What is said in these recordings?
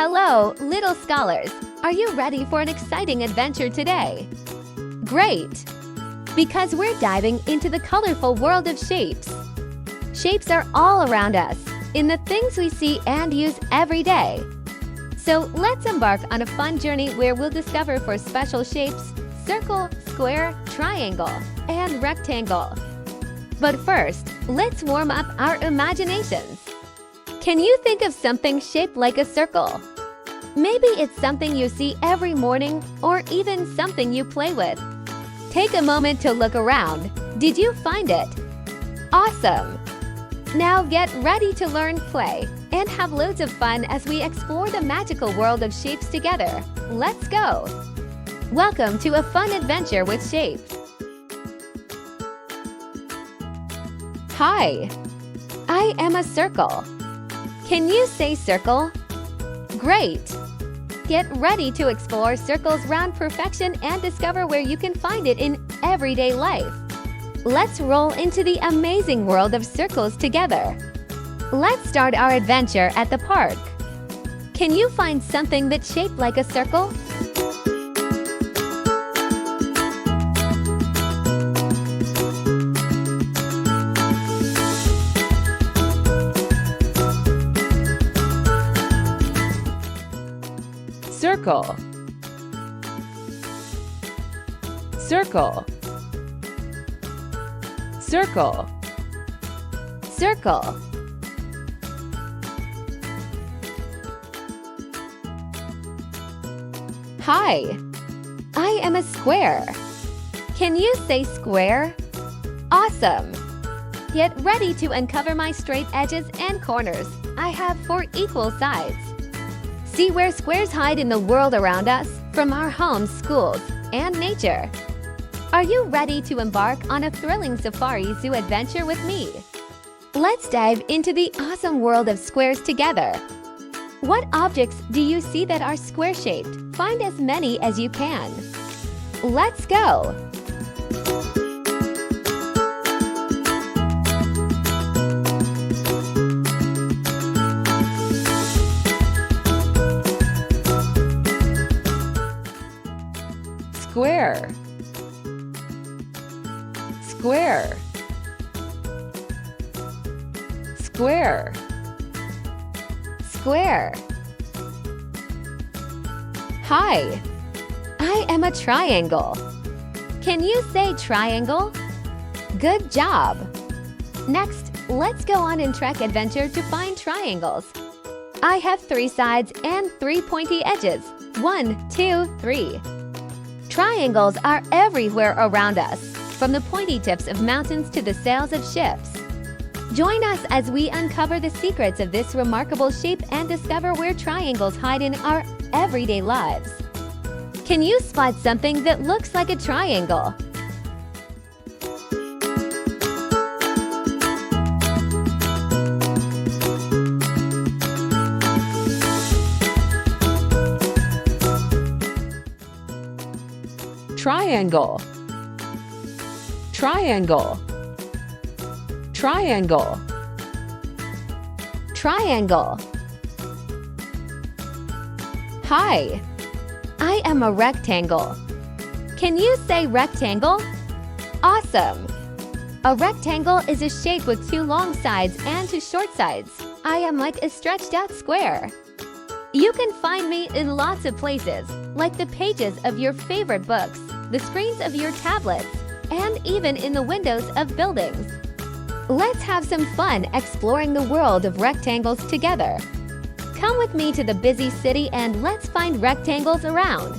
Hello, little scholars! Are you ready for an exciting adventure today? Great! Because we're diving into the colorful world of shapes. Shapes are all around us, in the things we see and use every day. So let's embark on a fun journey where we'll discover four special shapes: circle, square, triangle, and rectangle. But first, let's warm up our imaginations. Can you think of something shaped like a circle? Maybe it's something you see every morning or even something you play with. Take a moment to look around. Did you find it? Awesome! Now get ready to learn, play, and have loads of fun as we explore the magical world of shapes together. Let's go! Welcome to a fun adventure with shapes. Hi! I am a circle. Can you say circle? Great! Get ready to explore circles round perfection and discover where you can find it in everyday life. Let's roll into the amazing world of circles together. Let's start our adventure at the park. Can you find something that's shaped like a circle? Circle, circle, circle, Circle. Hi! I am a square. Can you say square? Awesome! Get ready to uncover my straight edges and corners. I have four equal sides. See where squares hide in the world around us, from our homes, schools, and nature. Are you ready to embark on a thrilling safari zoo adventure with me? Let's dive into the awesome world of squares together. What objects do you see that are square-shaped? Find as many as you can. Let's go! square, square, square, Square. Hi! I am a triangle. Can you say triangle? Good job! Next, let's go on a trek adventure to find triangles. I have three sides and three pointy edges. 1, 2, 3. Triangles are everywhere around us, from the pointy tips of mountains to the sails of ships. Join us as we uncover the secrets of this remarkable shape and discover where triangles hide in our everyday lives. Can you spot something that looks like a triangle? triangle, triangle, triangle, Triangle. Hi! I am a rectangle. Can you say rectangle? Awesome! A rectangle is a shape with two long sides and two short sides. I am like a stretched out square. You can find me in lots of places, like the pages of your favorite books, the screens of your tablets, and even in the windows of buildings. Let's have some fun exploring the world of rectangles together. Come with me to the busy city and let's find rectangles around.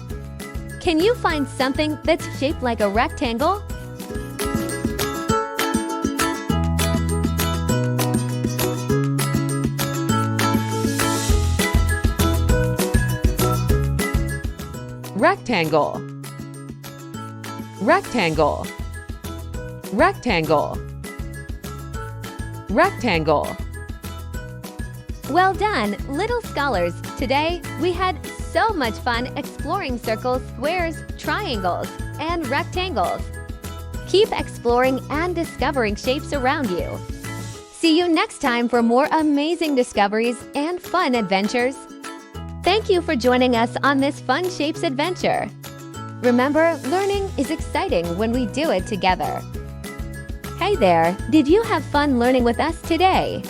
Can you find something that's shaped like a rectangle? rectangle, rectangle, rectangle, rectangle. Well done, little scholars! Today, we had so much fun exploring circles, squares, triangles, and rectangles. Keep exploring and discovering shapes around you. See you next time for more amazing discoveries and fun adventures. Thank you for joining us on this Fun Shapes adventure. Remember, learning is exciting when we do it together. Hey there, did you have fun learning with us today?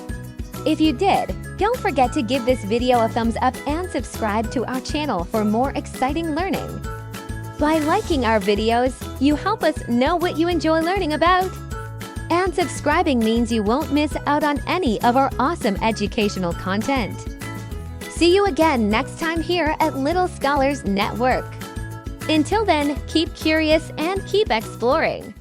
If you did, don't forget to give this video a thumbs up and subscribe to our channel for more exciting learning. By liking our videos, you help us know what you enjoy learning about. And subscribing means you won't miss out on any of our awesome educational content. See you again next time here at Little Scholars Network. Until then, keep curious and keep exploring.